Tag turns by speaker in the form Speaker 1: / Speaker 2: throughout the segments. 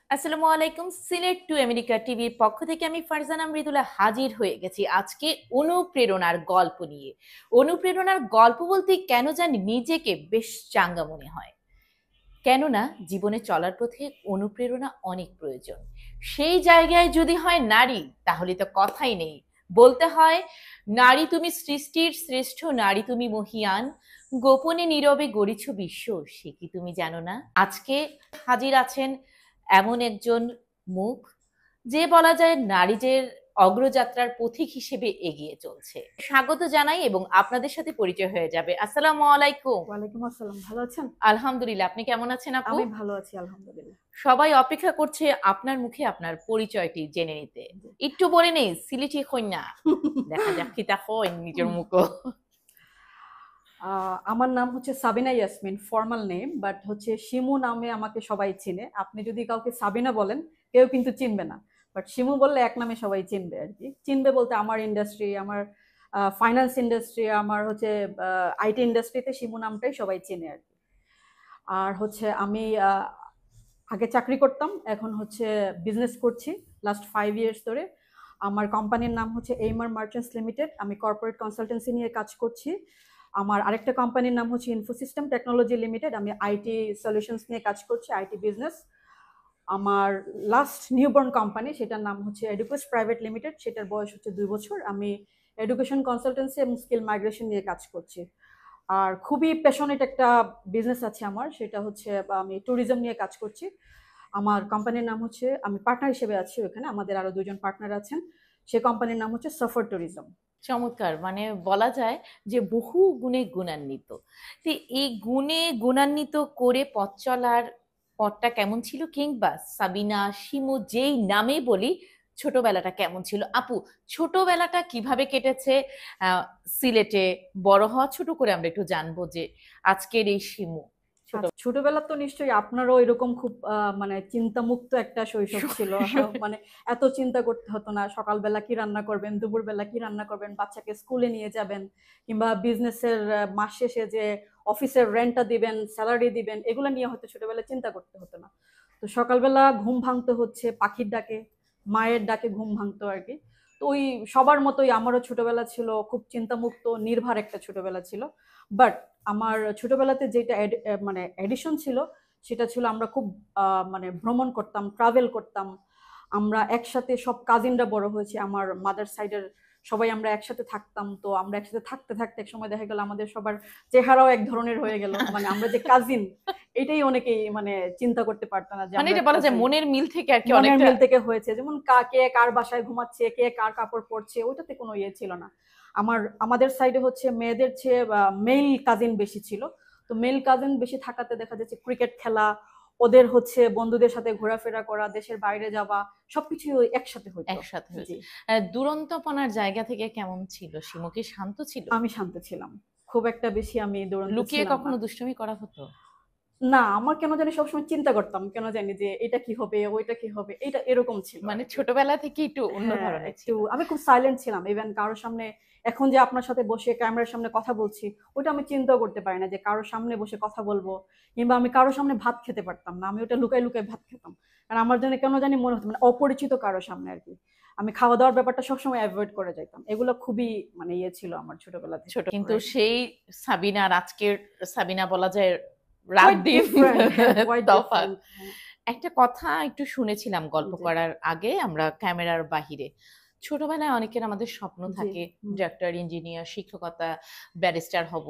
Speaker 1: আসসালামু আলাইকুম। Sylhet to America টিভির পক্ষ থেকে আমি ফারজানা মৃদুলা হাজির হয়ে গেছি আজকে অনুপ্রেরণার গল্প নিয়ে। অনুপ্রেরণার গল্প বলতে কেন জানি নিজেকে বেশ চাঙ্গা মনে হয়, কেননা জীবনে চলার পথে অনুপ্রেরণা অনেক প্রয়োজন। সেই জায়গায় যদি হয় নারী, তাহলে তো কথাই নেই। বলতে হয়, নারী তুমি সৃষ্টির শ্রেষ্ঠ, নারী তুমি মহিয়ান, গোপনে নীরবে গড়িছ বিশ্ব, সে কি তুমি জানো না। আজকে হাজির আছেন এমন একজন মুখ, যে বলা যায় নারীদের অগ্রযাত্রার পথিক হিসেবে এগিয়ে চলছে। স্বাগত জানাই এবং আপনাদের সাথে পরিচয় হয়ে যাবে। আসসালামু আলাইকুম।
Speaker 2: ওয়ালাইকুম আসসালাম। ভালো আছেন?
Speaker 1: আলহামদুলিল্লাহ, আপনি কেমন আছেন আপু?
Speaker 2: আমি ভালো আছি আলহামদুলিল্লাহ।
Speaker 1: সবাই অপেক্ষা করছে আপনার মুখে আপনার পরিচয়টি জেনে নিতে।
Speaker 2: জি।
Speaker 1: একটু বলে নেই, সিলেটি কন্যা, দেখা যাক কি তা হয় নিজের মুখো।
Speaker 2: আমার নাম হচ্ছে Sabina Yasmin, formal name, but হচ্ছে শিমু নামে আমাকে সবাই চিনে। আপনি যদি কাউকে সাবিনা বলেন, কেউ কিন্তু চিনবে না, বাট শিমু বললে এক নামে সবাই চিনবে আর কি। চিনবে বলতে আমার ইন্ডাস্ট্রি, আমার ফাইন্যান্স ইন্ডাস্ট্রি, আমার হচ্ছে আইটি ইন্ডাস্ট্রিতে শিমু নামটাই সবাই চিনে আর কি। আর হচ্ছে আমি আগে চাকরি করতাম, এখন হচ্ছে বিজনেস করছি লাস্ট 5 ইয়ার্স ধরে। আমার কোম্পানির নাম হচ্ছে এইমার মার্চেন্টস লিমিটেড। আমি কর্পোরেট কনসালটেন্সি নিয়ে কাজ করছি। আমার আরেকটা কোম্পানির নাম হচ্ছে ইনফোসিস্টেম টেকনোলজি লিমিটেড। আমি আইটি সলিউশনস নিয়ে কাজ করছি, আইটি বিজনেস। আমার লাস্ট নিউবর্ন কোম্পানি, সেটার নাম হচ্ছে এডুকেস প্রাইভেট লিমিটেড। সেটার বয়স হচ্ছে 2 বছর। আমি এডুকেশন কনসালটেন্সি এবং স্কিল মাইগ্রেশন নিয়ে কাজ করছি। আর খুবই প্যাশনেট একটা বিজনেস আছে আমার, সেটা হচ্ছে আমি ট্যুরিজম নিয়ে কাজ করছি। আমার কোম্পানির নাম হচ্ছে, আমি পার্টনার হিসেবে আছি ওখানে, আমাদের আরো দুজন পার্টনার আছেন। সে কোম্পানির নাম হচ্ছে সফর ট্যুরিজম।
Speaker 1: চমৎকার, মানে বলা যায় যে বহু গুণে গুণান্বিত। তো এই গুণে গুণান্বিত করে পথ চলার পথটা কেমন ছিল, কিংবা সাবিনা, শিমু যেই নামে বলি, ছোটবেলাটা কেমন ছিল আপু? ছোটবেলাটা কিভাবে কেটেছে আহ সিলেটে বড় হওয়া, ছোট করে আমরা একটু জানবো যে আজকের এই শিমু। ছোট
Speaker 2: আচ্ছা, ছোটবেলা তো নিশ্চয়ই আপনারও এরকম খুব মানে চিন্তামুক্ত একটা শৈশব ছিল। মানে এত চিন্তা করতে হতো না, সকালবেলা কি রান্না করবেন, দুপুরবেলা কি রান্না করবেন, বাচ্চাকে স্কুলে নিয়ে যাবেন, কিংবা বিজনেসের মাস শেষে যে অফিসের রেন্টটা দিবেন, স্যালারি দিবেন, এগুলো নিয়ে হয়তো ছোটবেলায় চিন্তা করতে হতো না। তো সকালবেলা ঘুম ভাঙতে হচ্ছে পাখির ডাকে, মায়ের ডাকে ঘুম ভাঙতো আর কি। তো ওই সবার মতোই আমারও ছোটবেলা ছিল, খুব চিন্তামুক্ত নির্ভর একটা ছোটবেলা ছিল। বাট আমার ছোটবেলাতে যেটা মানে এডিশন ছিল, সেটা ছিল আমরা খুব মানে ভ্রমণ করতাম, ট্রাভেল করতাম। আমরা একসাথে সব কাজিনরা বড় হয়েছে, আমার মাদার সাইডের সবাই আমরা একসাথে থাকতাম। তো আমরা একসাথে থাকতে থাকতে এক সময় দেখা গেল আমাদের সবার চেহারাও এক ধরনের হয়ে গেল। মানে আমরা যে কাজিন, এটাই অনেকেই মানে চিন্তা করতে পারতো না যে
Speaker 1: মানে
Speaker 2: আমরা
Speaker 1: এটা বলা যায়
Speaker 2: কাজিন।
Speaker 1: মনের মিল থেকে আর কি
Speaker 2: মনের
Speaker 1: অনেকটা।
Speaker 2: মিল থেকে হয়েছে, যেমন কে কার বাসায় ঘুমাচ্ছে, কে কার কাপড় পরছে, ওইটাতে কোনো ইয়ে ছিল না। আমাদের সাইডে হচ্ছে মেয়েদের চেয়ে মেল কাজিন বেশি ছিল। তো মেল কাজিন বেশি থাকাতে দেখা যাচ্ছে ক্রিকেট খেলা, ওদের হচ্ছে বন্ধুদের সাথে ঘোরাফেরা করা, দেশের বাইরে যাওয়া, সবকিছু একসাথে হইতো।
Speaker 1: একসাথে হয়েছে।
Speaker 2: জি।
Speaker 1: দুরন্তপনার জায়গা থেকে কেমন ছিল শিমু? কি শান্ত ছিল?
Speaker 2: আমি শান্ত ছিলাম, খুব একটা বেশি আমি দুরন্ত
Speaker 1: লুকিয়ে
Speaker 2: ছিলাম না।
Speaker 1: কখনো দুষ্টুমি করা হতো?
Speaker 2: না, আমার কেন জানি সবসময় চিন্তা করতাম, কেন জানি যে এটা কি হবে, ওইটা কি হবে, এটা এরকম ছিল
Speaker 1: মানে
Speaker 2: আর কি।
Speaker 1: ছোটবেলা থেকে একটু অন্য
Speaker 2: হ্যাঁ,
Speaker 1: ধরনের
Speaker 2: একটু
Speaker 1: ছিল।
Speaker 2: আমি খুব সাইলেন্ট ছিলাম। ইভেন কারোর সামনে, এখন যে আপনার সাথে বসে ক্যামেরার সামনে কথা বলছি, ওটা আমি চিন্তাও করতে পারি না যে কারোর সামনে বসে কথা বলবো। কিংবা আমি কারোর সামনে ভাত খেতে পারতাম না, আমি ওটা লুকাই লুকাই ভাত খেতাম। কারণ আমার জন্য কেন জানি মনে হতো মানে অপরিচিত কারোর সামনে আর কি। আমি খাওয়া দাওয়ার ব্যাপারটা সবসময় অ্যাভয়েড করে যাইতাম। এগুলো খুবই মানে ইয়ে ছিল আমার ছোটবেলা থেকে।
Speaker 1: ছোট কিন্তু সেই সাবিনা আর আজকের সাবিনা বলা যায় রাত
Speaker 2: কোয়াইট
Speaker 1: দিন
Speaker 2: ডিফারেন্ট, হ্যাঁ, কোয়াইট
Speaker 1: তফাৎ।
Speaker 2: ডিফারেন্ট, হ্যাঁ।
Speaker 1: একটা কথা একটু শুনেছিলাম গল্প
Speaker 2: জি,
Speaker 1: করার আগে আমরা ক্যামেরার বাহিরে, ছোটবেলায় অনেকের আমাদের স্বপ্ন
Speaker 2: জি,
Speaker 1: থাকে
Speaker 2: হুম।
Speaker 1: ডাক্তার, ইঞ্জিনিয়ার, শিক্ষকতা, ব্যারিস্টার হব।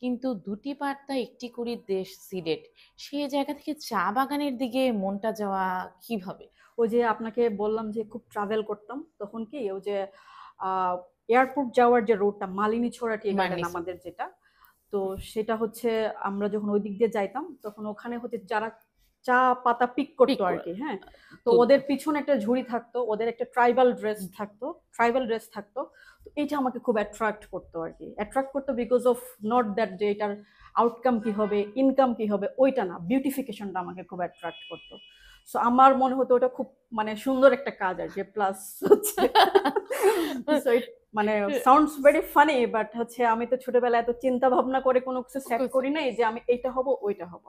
Speaker 1: কিন্তু দুটি পাতা একটি করে দেশ সিলেট, সেই জায়গা থেকে চা বাগানের দিকে মনটা যাওয়া কিভাবে?
Speaker 2: ওই যে আপনাকে বললাম যে খুব ট্রাভেল করতাম, তখন কি ওই যে এয়ারপোর্ট যাওয়ার যে রোডটা, মালিনী ছোড়া টি গার্ডেন
Speaker 1: মানিস।
Speaker 2: আমাদের যেটা, তো সেটা হচ্ছে আমরা যখন ওই দিক দিয়ে যাইতাম, তখন ওখানে হচ্ছে যারা চা পাতা পিক
Speaker 1: পিক
Speaker 2: করতো আর
Speaker 1: করে
Speaker 2: কি, হ্যাঁ। তো
Speaker 1: তুলতো।
Speaker 2: ওদের পিছনে একটা ঝুড়ি থাকতো, ওদের একটা ট্রাইবাল ড্রেস থাকতো। তো এটা আমাকে খুব অ্যাট্রাক্ট করতো আর কি, অ্যাট্রাক্ট করতো বিকজ অফ নট দ্যাট যে এটার আউটকাম কি হবে, ইনকাম কি হবে, ওইটা না, বিউটিফিকেশনটা আমাকে খুব অ্যাট্রাক্ট করতো। সো আমার মনে হতো ওটা খুব মানে সুন্দর একটা কাজ আর যে প্লাস হচ্ছে So মানে সাউন্ডস ভেরি ফানি, বাট হচ্ছে আমি তো ছোটবেলায় এত চিন্তা ভাবনা করে কোনো কিছু সেট করি নাই যে আমি এইটা হব ওইটা হব,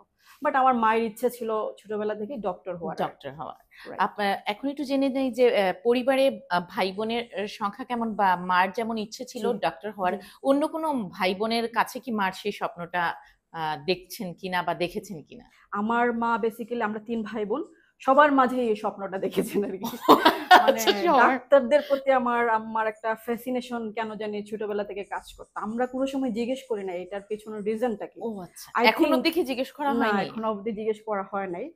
Speaker 2: বাট আমার মায়ের ইচ্ছা ছিল ছোটবেলা থেকে ডক্টর হওয়ার।
Speaker 1: ডক্টর হওয়ার।
Speaker 2: Right.
Speaker 1: এখন একটু জেনে নেই যে পরিবারে ভাই বোনের সংখ্যা কেমন, বা মার যেমন ইচ্ছে ছিল
Speaker 2: জি,
Speaker 1: ডক্টর হওয়ার,
Speaker 2: জি।
Speaker 1: অন্য কোনো ভাই বোনের কাছে কি মার সেই স্বপ্নটা দেখছেন কিনা বা দেখেছেন কিনা?
Speaker 2: আমার মা বেসিক্যালি, আমরা 3 ভাই বোন, সবার মাঝে এই স্বপ্নটা দেখেছেন আর কি। মানে
Speaker 1: আচ্ছা, সবার।
Speaker 2: ডাক্তারদের প্রতি আমার একটা ফ্যাসিনেশন কেন জানি ছোটবেলা থেকে কাজ করতো। আমরা কোনো সময় জিজ্ঞেস করি না এটার পেছনের রিজনটা কি।
Speaker 1: ও আচ্ছা,
Speaker 2: I
Speaker 1: এখন
Speaker 2: think-
Speaker 1: অব্দি কি জিজ্ঞেস করা
Speaker 2: না,
Speaker 1: হয়নি?
Speaker 2: এখনো অবধি জিজ্ঞেস করা হয় নাই।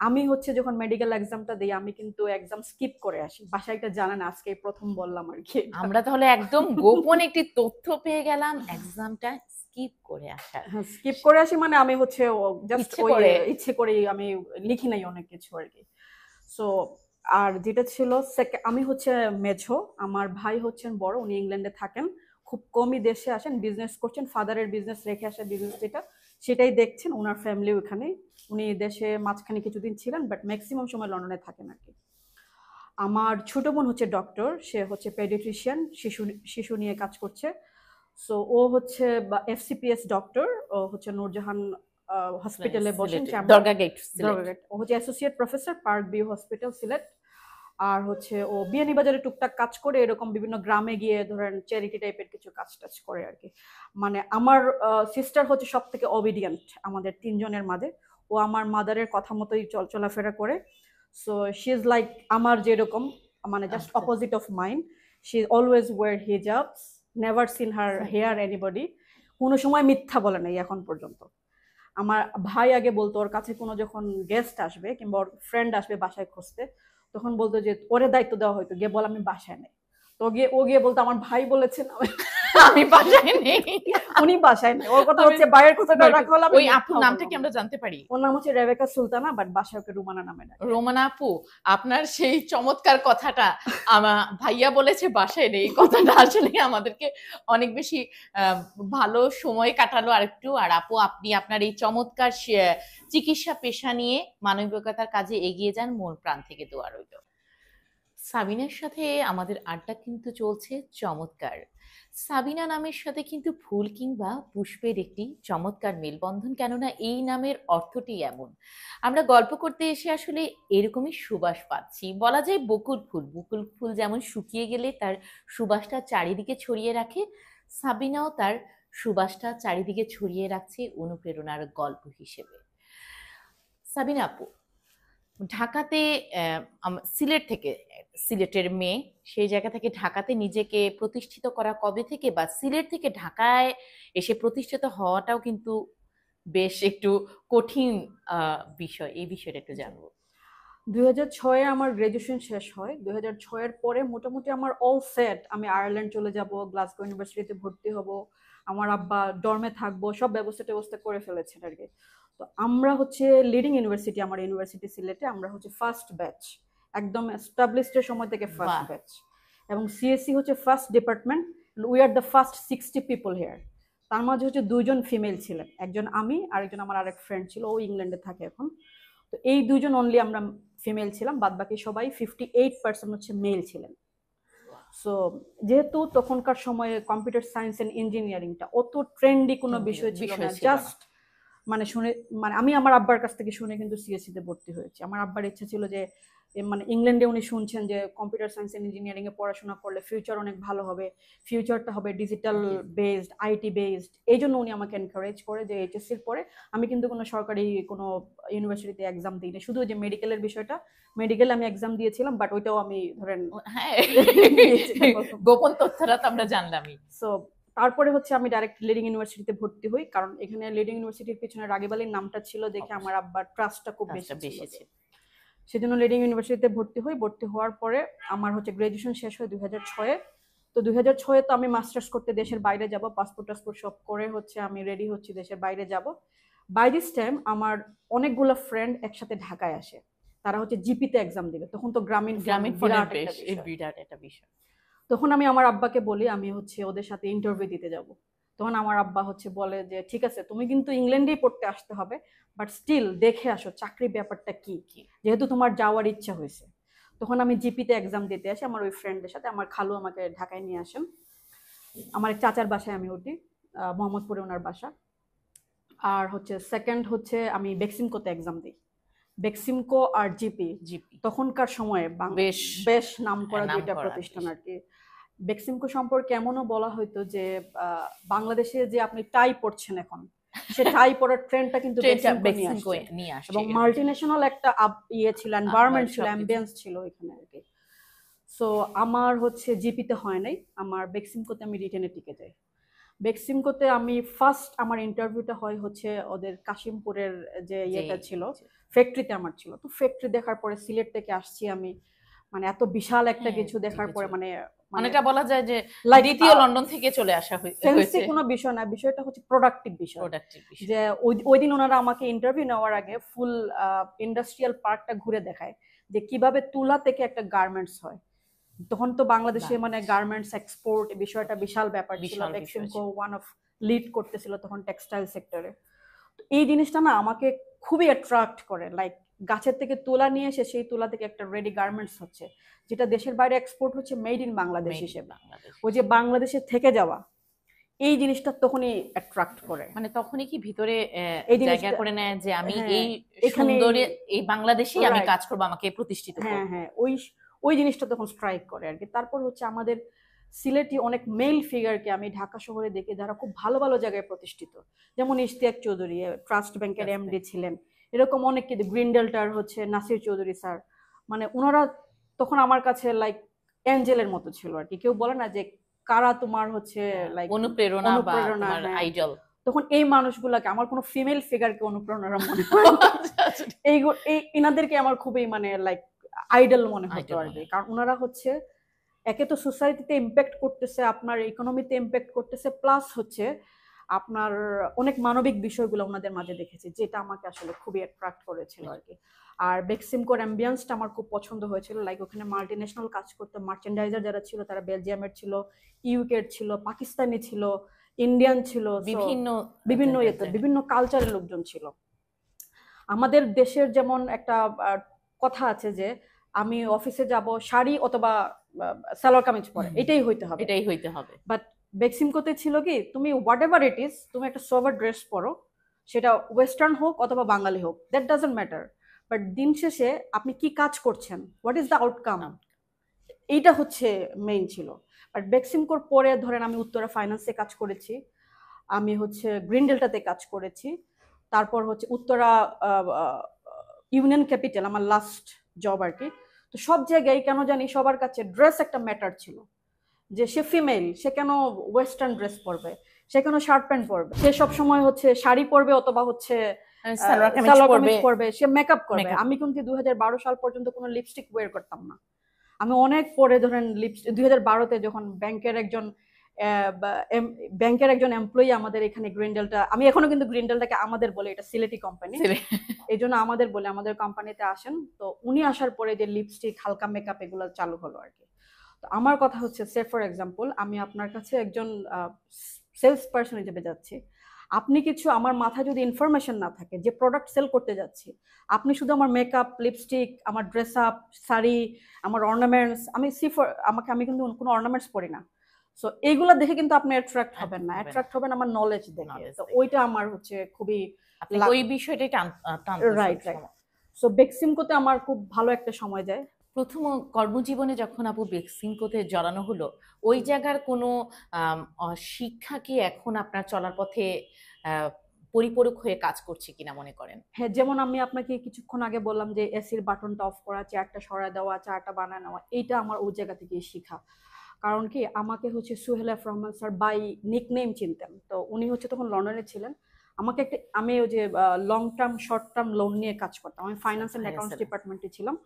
Speaker 2: আমি হচ্ছে যখন মেডিকেল এক্সামটা দিই, আমি কিন্তু এক্সাম স্কিপ করে আসি। বাসায় এটা জানে না, আজকে প্রথম বললাম আর কি।
Speaker 1: আমরা তাহলে একদম গোপন একটি তথ্য পেয়ে গেলাম, এক্সামটা স্কিপ করে আসার।
Speaker 2: স্কিপ করে আসি মানে আমি হচ্ছে জাস্ট
Speaker 1: ইচ্ছে
Speaker 2: ওই
Speaker 1: করে।
Speaker 2: ইচ্ছে করে আমি লিখি নাই অনেক কিছু আর কি। সো আর যেটা ছিল আমি হচ্ছে মেঝো, আমার ভাই হচ্ছেন বড়, উনি ইংল্যান্ডে থাকেন, খুব কমই দেশে আসেন, বিজনেস করছেন, ফাদারের বিজনেস রেখে আসা বিজনেস যেটা সেটাই দেখছেন, ওনার ফ্যামিলি ওখানে, উনি দেশে মাঝখানে কিছুদিন ছিলেন বাট ম্যাক্সিমাম সময় লন্ডনে থাকেন আর কি। আমার ছোট বোন হচ্ছে ডক্টর, সে হচ্ছে পেডিয়াট্রিশিয়ান, শিশু শিশু নিয়ে কাজ করছে। সো ও হচ্ছে এফসিপিএস ডক্টর, ও হচ্ছে নূরজাহান হসপিটালে বসেন,
Speaker 1: দরগা গেট,
Speaker 2: দরগাঘাট। ও হচ্ছে associate professor, Park View hospital, Sylhet. আর হচ্ছে ও বিয়ানীবাজারে টুকটাক কাজ করে, এরকম বিভিন্ন গ্রামে গিয়ে ধরেন চ্যারিটি টাইপের কিছু কাজ টাজ করে আর কি। মানে আমার সিস্টার হচ্ছে সব থেকে অবিডিয়েন্ট আমাদের 3 জনের মাঝে। ও আমার মাদারের কথা মতোই চলাফেরা করে। সো শি ইজ লাইক আমার যেরকম, মানে জাস্ট
Speaker 1: আচ্ছা।
Speaker 2: Opposite of mine. She always wear hijabs, never seen her hair anybody. কোনো সময় মিথ্যা বলে নাই এখন পর্যন্ত। আমার ভাই আগে বলতো ওর কাছে কোনো যখন গেস্ট আসবে কিংবা ওর ফ্রেন্ড আসবে বাসায় খুঁজতে, তখন বলতো যে ওরে দায়িত্ব দেওয়া হয়তো, গিয়ে বল আমি বাসায় নেই। তো ও গিয়ে বলতো আমার ভাই বলেছেন
Speaker 1: আমি বাসায় নেই।
Speaker 2: উনি বাসায় নেই, ওর কথা হচ্ছে বাইরের কথাটা রাখা হলো।
Speaker 1: ওই আপুর নামটা কি আমরা জানতে পারি?
Speaker 2: ওর নাম হচ্ছে রেবেকা সুলতানা, বাট বাসায় ওকে রুমানা নামে ডাকে।
Speaker 1: রোমানা আপু, আপনার সেই চমৎকার কথাটা ভাইয়া বলেছে বাসায় নেই, এই কথাটা আসলে আমাদেরকে অনেক বেশি ভালো সময় কাটালো আরেকটু। আর আপু, আপনি আপনার এই চমৎকার চিকিৎসা পেশা নিয়ে মানবিকতার কাজে এগিয়ে যান, মন প্রাণ থেকে দোয়া রইল। সাবিনার সাথে আমাদের আড্ডা কিন্তু চলছে চমৎকার। সাবিনা নামের সাথে কিন্তু ফুল কিংবা পুষ্পের একটি চমৎকার মেলবন্ধন, কেননা এই নামের অর্থটি এমন। আমরা গল্প করতে এসে আসলে এরকমই সুবাস পাচ্ছি। বলা যায় বকুল ফুল, বকুল ফুল যেমন শুকিয়ে গেলে তার সুবাসটা চারিদিকে ছড়িয়ে রাখে, সাবিনাও তার সুবাসটা চারিদিকে ছড়িয়ে রাখছে অনুপ্রেরণার গল্প হিসেবে। সাবিনা আপু, ঢাকাতে সিলেট থেকে, সিলেটের মেয়ে, সেই জায়গা থেকে ঢাকাতে নিজেকে প্রতিষ্ঠিত করা কবে থেকে, বা সিলেট থেকে ঢাকায় এসে প্রতিষ্ঠিত হওয়াটাও কিন্তু বেশ একটু কঠিন বিষয়, এই বিষয়টা একটু জানবো।
Speaker 2: 2006-এ আমার গ্রাজুয়েশন শেষ হয়। 2006-এর পরে মোটামুটি আমার অল সেট, আমি আয়ারল্যান্ড চলে যাব, গ্লাসগো ইউনিভার্সিটিতে ভর্তি হব, আমার আব্বা ডর্মে থাকবো, সব ব্যবস্থা করে ফেলেছেন আর কি। তো আমরা হচ্ছে লিডিং ইউনিভার্সিটি, আমার ইউনিভার্সিটি সিলেটে, আমরা হচ্ছে ফার্স্ট ব্যাচ, একদম এস্টাবলিশডের সময় থেকে ফার্স্ট ব্যাচ, এবং সিএসসি হচ্ছে first department. We are the first 60 people hair. তার মাঝে হচ্ছে 2 জন ফিমেল ছিলেন, একজন আমি, আরেকজন আমার আরেক ফ্রেন্ড ছিল, ও ইংল্যান্ডে থাকে এখন। তো এই 2 জন অনলি আমরা ফিমেল ছিলাম, বাদ বাকি সবাই 58% হচ্ছে মেল ছিলেন। সো যেহেতু তখনকার সময়ে কম্পিউটার সায়েন্স এন্ড ইঞ্জিনিয়ারিংটা অত ট্রেন্ডি কোনো বিষয় ছিল না, জাস্ট মানে শুনে, মানে আমি আমার আব্বার কাছ থেকে শুনে কিন্তু সিএসসি তে ভর্তি হয়েছি। আমার আব্বার ইচ্ছা ছিল যে মানে ইংল্যান্ডে উনি শুনছেন যে কম্পিউটার সায়েন্স এন্ড ইঞ্জিনিয়ারিং এ পড়াশোনা করলে ফিউচার অনেক ভালো হবে, ফিউচারটা হবে ডিজিটাল বেসড, আইটি বেসড। এই জন্য উনি আমাকে এনকারেজ করে যে এইচএসসির পরে আমি কিন্তু কোনো সরকারি কোনো ইউনিভার্সিটিতে এক্সাম দিই না, শুধু যে মেডিকেলের বিষয়টা, মেডিকেল আমি এক্সাম দিয়েছিলাম, বাট ওইটাও আমি ধরেন
Speaker 1: হ্যাঁ, গোপন তথ্যটা তো আমরা জানলামই।
Speaker 2: সো তারপরে হচ্ছে আমি ডাইরেক্ট লিডিং ইউনিভার্সিটিতে ভর্তি হই, কারণ এখানে লিডিং ইউনিভার্সিটির পিছনে রাগিব আলীর নামটা ছিল দেখে আমার আব্বার ট্রাস্টটা খুব বেশি ছিল, সেজন্য লিডিং ইউনিভার্সিটিতে ভর্তি হই। ভর্তি হওয়ার পরে আমার হচ্ছে গ্রাজুয়েশন শেষ হয় 2006-এ। তো 2006-এ তো আমি মাস্টার্স করতে দেশের বাইরে যাব, পাসপোর্ট সব করে হচ্ছে আমি রেডি হচ্ছি দেশের বাইরে যাব। বাই দিস টাইম আমার অনেকগুলো ফ্রেন্ড একসাথে ঢাকায় আসে, তারা হচ্ছে জিপিতে এক্সাম দিবে। তখন তো গ্রামীণ
Speaker 1: বিরাট একটা বিষয়।
Speaker 2: তখন আমি আমার আব্বাকে বলি আমি হচ্ছে ওদের সাথে ইন্টারভিউ দিতে যাব। তখন আমার আব্বা হচ্ছে বলে যে ঠিক আছে তুমি কিন্তু ইংল্যান্ডেই পড়তে আসতে হবে, বাট স্টিল দেখে আসো চাকরি ব্যাপারটা কি, যেহেতু তোমার যাওয়ার ইচ্ছা হয়েছে। তখন আমি জিপিতে এক্সাম দিতে আসি আমার ওই ফ্রেন্ডের সাথে, আমার খালু আমাকে ঢাকায় নিয়ে আসেন, আমার এক চাচার বাসায় আমি উঠি, মোহাম্মদপুরে ওনার বাসা। আর হচ্ছে সেকেন্ড হচ্ছে আমি বেক্সিমকোতে এক্সাম দিই, বেক্সিমকো আর জিপি
Speaker 1: জিপি
Speaker 2: তখনকার সময়ে
Speaker 1: বেশ
Speaker 2: বেশ নাম করা
Speaker 1: নাম
Speaker 2: দুইটা
Speaker 1: করা
Speaker 2: প্রতিষ্ঠান আর কি। বেক্সিমকো সম্পর্কে এমনও বলা হয়তো যে বাংলাদেশে যে আপনি টাই পড়ছেন এখন, সে টাই পরার ট্রেন্ডটা কিন্তু
Speaker 1: বেক্সিমকো নিয়ে আসছে,
Speaker 2: এবং মাল্টিনেশনাল একটা ইয়ে ছিল, এনভায়রনমেন্ট ছিল, অ্যাম্বিয়েন্স ছিল এখানে আর কি। সো আমার হচ্ছে জিপিতে হয় নাই, আমার বেক্সিমকোতে আমি রিটেনে টিকে যাই। বেক্সিমকোতে আমি ফার্স্ট আমার ইন্টারভিউটা হয় হচ্ছে ওদের কাশিমপুরের যে ইয়েটা ছিল, ফ্যাক্টরিতে আমার ছিল। তো ফ্যাক্টরি দেখার পরে সিলেট থেকে আসছি আমি, মানে এত বিশাল একটা কিছু দেখার পরে মানে
Speaker 1: অনেকটা বলা যায় যে দ্বিতীয় লন্ডন থেকে চলে আসা
Speaker 2: হয়েছে। কোনো বিষয় না, বিষয়টা হচ্ছে প্রোডাক্টিভ বিষয়। যে ওই দিন ওনারা আমাকে ইন্টারভিউ নেওয়ার আগে ফুল ইন্ডাস্ট্রিয়াল পার্কটা ঘুরে দেখায় যে কিভাবে তুলা থেকে একটা গার্মেন্টস হয়। তখন তো বাংলাদেশে মানে গার্মেন্টস এক্সপোর্ট বিষয়টা বিশাল ব্যাপার ছিল, বেক্সিমকো ওয়ান অফ লিড করতেছিল তখন টেক্সটাইল সেক্টরে। তো এই জিনিসটা না আমাকে খুবই অ্যাট্রাক্ট করে, লাইক গাছের থেকে তুলা নিয়ে এসে সেই তুলা থেকে একটা রেডি গার্মেন্টস হচ্ছে, যেটা দেশের বাইরে এক্সপোর্ট হচ্ছে মেড ইন বাংলাদেশ হিসেবে। ওই যে বাংলাদেশে থেকে যাওয়া এই জিনিসটা তখনই অ্যাট্রাক্ট করে,
Speaker 1: মানে তখনই কি ভিতরে জায়গা করে নেয় যে আমি এই সুন্দরে এই বাংলাদেশেই আমি কাজ করব, আমাকে প্রতিষ্ঠিত করব।
Speaker 2: হ্যাঁ হ্যাঁ, ওই জিনিসটা তখন স্ট্রাইক করে আর কি। তারপর হচ্ছে আমাদের সিলেটি অনেক মেল ফিগারকে আমি ঢাকা শহরে দেখি যারা খুব ভালো ভালো জায়গায় প্রতিষ্ঠিত, যেমন ইশতিয়াক চৌধুরী ট্রাস্ট ব্যাংকের এমডি ছিলেন, এরকম অনেক কিন্তু গ্রিন ডেল্টার হচ্ছে নাসির চৌধুরী স্যার, মানে ওনারা তখন আমার কাছে লাইক অ্যাঞ্জেলের মতো ছিল আর কি। কেউ বলে না যে কারা তোমার হচ্ছে লাইক
Speaker 1: অনুপ্রেরণা বা তোমার আইডল,
Speaker 2: তখন এই মানুষগুলাকে আমার কোনো ফিমেল ফিগারকে অনুপ্রেরণা মনে হয় এই এনাদেরকে আমার খুবই মানে লাইক আইডল মনে হতো আর কি। কারণ ওনারা হচ্ছে একে তো সোসাইটিতে ইম্প্যাক্ট করতেছে, আপনার ইকোনমিতে ইম্প্যাক্ট করতেছে, প্লাস হচ্ছে আপনার অনেক মানবিক বিষয়গুলো ওনাদের মাঝে দেখেছি, যেটা আমাকে আসলে খুবই অ্যাট্রাক্ট করেছিল আর কি। আর বেক্সিমকোর অ্যাম্বিয়েন্সটা আমার খুব পছন্দ হয়েছিল, লাইক ওখানে মাল্টিন্যাশনাল কাজ করতে মার্চেন্ডাইজার যারা ছিল তারা বেলজিয়ামের ছিল, ইউকের ছিল, পাকিস্তানি ছিল, ইন্ডিয়ান ছিল, বিভিন্ন কালচারের লোকজন ছিল। আমাদের দেশের যেমন একটা কথা আছে যে আমি অফিসে যাব শাড়ি অথবা সালোয়ার কামিজ পরে, এটাই হইতে হবে, বাট বেক্সিমকোতে ছিল কি তুমি হোয়াট এভার ইট ইজ, তুমি একটা সোভার ড্রেস পরো, সেটা ওয়েস্টার্ন হোক অথবা বাঙালি হোক, দ্যাট ডাজন্ট ম্যাটার, বাট দিন শেষে আপনি কি কাজ করছেন, হোয়াট ইজ দ্য আউটকাম, এইটা হচ্ছে মেইন ছিল। বাট বেক্সিমকোর পরে ধরেন আমি উত্তরা ফাইন্যান্সে কাজ করেছি, আমি হচ্ছে গ্রিন ডেল্টাতে কাজ করেছি, তারপর হচ্ছে উত্তরা ইউনিয়ন ক্যাপিটাল আমার লাস্ট জব আর কি। তো সব জায়গায় কেন জানি সবার কাছে ড্রেস একটা ম্যাটার ছিল, যে সে ফিমেল, সে কেন ওয়েস্টার্ন ড্রেস পরবে, সে কেন শার্ট প্যান্ট পরবে, সে সব সময় হচ্ছে শাড়ি পরবে অথবা হচ্ছে সালোয়ার কামিজ পরবে, সে মেকআপ করবে। আমি কিন্তু 2012 সাল পর্যন্ত কোনো লিপস্টিক ওয়্যার করতাম না। আমি অনেক পরে ধরেন লিপস্টিক 2012-তে যখন ব্যাংকের একজন এমপ্লয়ি আমাদের এখানে গ্রিন ডেল্টা, আমি এখনো কিন্তু গ্রিন ডেল্টাকে আমাদের বলে, এটা সিলেটি কোম্পানি, এই জন্য আমাদের বলে, আমাদের কোম্পানিতে আসেন, তো উনি আসার পরে যে লিপস্টিক হালকা মেকআপ এগুলো চালু হলো আর কি। তো আমার কথা হচ্ছে সে ফর এক্সাম্পল আমি আপনার কাছে একজন সেলস পার্সন হিসেবে যাচ্ছি, আপনি কিছু আমার মাথায় যদি ইনফরমেশন না থাকে যে প্রোডাক্ট সেল করতে যাচ্ছি, আপনি শুধু আমার মেকআপ, লিপস্টিক, আমার ড্রেস আপ, শাড়ি, আমার অর্নামেন্টস, আমি কিন্তু কোনো অর্নামেন্টস পরি না, সো এইগুলা দেখে কিন্তু আপনি অ্যাট্রাক্ট হবেন না, অ্যাট্রাক্ট হবেন আমার নলেজ দেখে। তো ওইটা আমার হচ্ছে খুবই
Speaker 1: ওই বিষয়টাই
Speaker 2: রাইট। সো বেক্সিমকোতে আমার খুব ভালো একটা সময় যায়।
Speaker 1: প্রথম কর্মজীবনে যখন আপু বেক্সিমকোতে জড়ানো হলো, ওই জায়গার কোনো শিক্ষা কি এখন আপনার চলার পথে পরিপূরক হয়ে কাজ করছে কিনা মনে করেন?
Speaker 2: হ্যাঁ, যেমন আমি আপনাকে কিছুক্ষণ আগে বললাম যে এসির বাটনটা অফ করা, চেয়ারটা সরায় দেওয়া, চাটা বানায় নেওয়া, এইটা আমার ওই জায়গা থেকে শেখা। কারণ কি আমাকে হচ্ছে Suhel F Rahman sir by nickname চিনতেন, তো উনি হচ্ছে তখন লন্ডনে ছিলেন। আমি ওই যে long term short term loan নিয়ে কাজ করতাম, আমি ফাইন্যান্স অ্যান্ড অ্যাকাউন্টস ডিপার্টমেন্টে ছিলাম।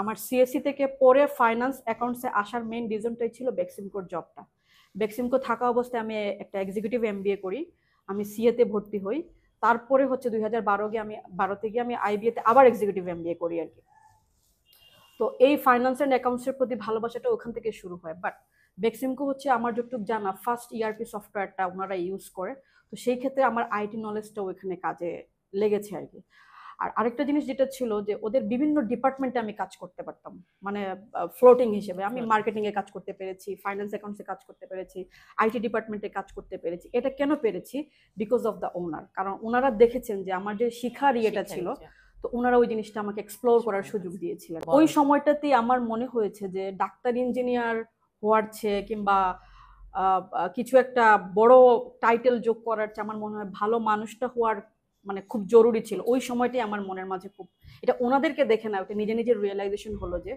Speaker 2: আমার সিএসসি থেকে পরে ফাইন্যান্স অ্যাকাউন্টসে আসার মেইন রিজনটাই ছিল বেক্সিমকোর জবটা। বেক্সিমকো থাকা অবস্থায় আমি একটা এক্সিকিউটিভ এমবিএ করি, আমি সিএতে ভর্তি হই, তারপরে হচ্ছে 2012 গিয়ে আমি আইবিএতে আবার এক্সিকিউটিভ এমবিএ করি আর কি। তো এই ফাইন্যান্স অ্যান্ড অ্যাকাউন্টসের প্রতি ভালোবাসাটা ওখান থেকে শুরু হয়। বাট বেক্সিমকো হচ্ছে আমার যতটুকু জানা ফার্স্ট ইআরপি সফটওয়্যারটা ওনারা ইউজ করে। তো সেই ক্ষেত্রে আমার আইটি নলেজটাও এখানে কাজে লেগেছে আর কি। আর আরেকটা জিনিস যেটা ছিল যে ওদের বিভিন্ন ডিপার্টমেন্টে আমি কাজ করতে পারতাম, মানে ফ্লোটিং হিসেবে আমি মার্কেটিং এ কাজ করতে পেরেছি, ফাইন্যান্স অ্যাকাউন্টসে কাজ করতে পেরেছি, আইটি ডিপার্টমেন্টে কাজ করতে পেরেছি। এটা কেন পেরেছি? Because of the owner. কারণ ওনারা দেখেছেন যে আমার যে শিখার ইয়েটা ছিল, তো ওনারা ওই জিনিসটা আমাকে এক্সপ্লোর করার সুযোগ দিয়েছিলেন। ওই সময়টাতেই আমার মনে হয়েছে যে ডাক্তার ইঞ্জিনিয়ার হওয়ার চেয়ে কিংবা কিছু একটা বড় টাইটেল যোগ করার চেয়ে আমার মনে হয় ভালো মানুষটা হওয়ার মানে খুব জরুরি ছিল। ওই সময়টাই আমার মনের মাঝে খুব, এটা ওনাদেরকে দেখে না, ওটা নিজে নিজের রিয়েলাইজেশন হলো যে।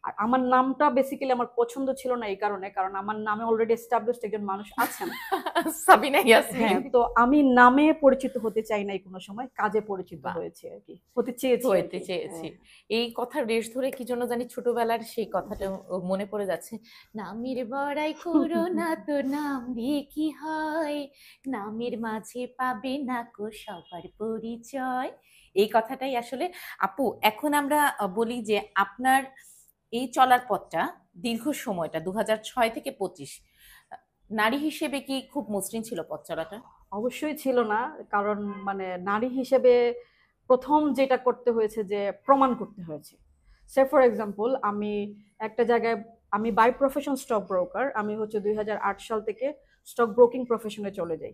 Speaker 2: আর আমার নামটা বেসিক্যালি আমার পছন্দ ছিল না এই কারণে, কারণ আমার নামে অলরেডি এস্টাবলিশড একজন মানুষ আছেন,
Speaker 1: সাবিনা ইয়াসমিন।
Speaker 2: হ্যাঁ, তো আমি নামে পরিচিত হতে চাই নাই কোনো সময়, কাজে পরিচিত হয়েছে আর কি, হতে চেয়েছি।
Speaker 1: এই কথার রেশ ধরে কি জন্য জানি ছোটবেলার সেই কথাটা মনে পড়ে যাচ্ছে, নামের বড়াই করো না তো নাম দিয়ে কি হয়, নামের মাঝে পাবে না কো সবার পরিচয়। এই কথাটাই আসলে আপু এখন আমরা বলি যে আপনার এই চলার পথটা দীর্ঘ সময়টা 2006 থেকে 25, নারী হিসেবে কি খুব মসৃণ ছিল পথ চলাটা?
Speaker 2: অবশ্যই ছিল না, কারণ মানে নারী হিসেবে প্রথম যেটা করতে হয়েছে যে প্রমাণ করতে হয়েছে। সে ফর এক্সাম্পল আমি একটা জায়গায়, আমি বাই প্রফেশন স্টক ব্রোকার, আমি হচ্ছে 2008 সাল থেকে স্টক ব্রোকিং প্রফেশনে চলে যাই।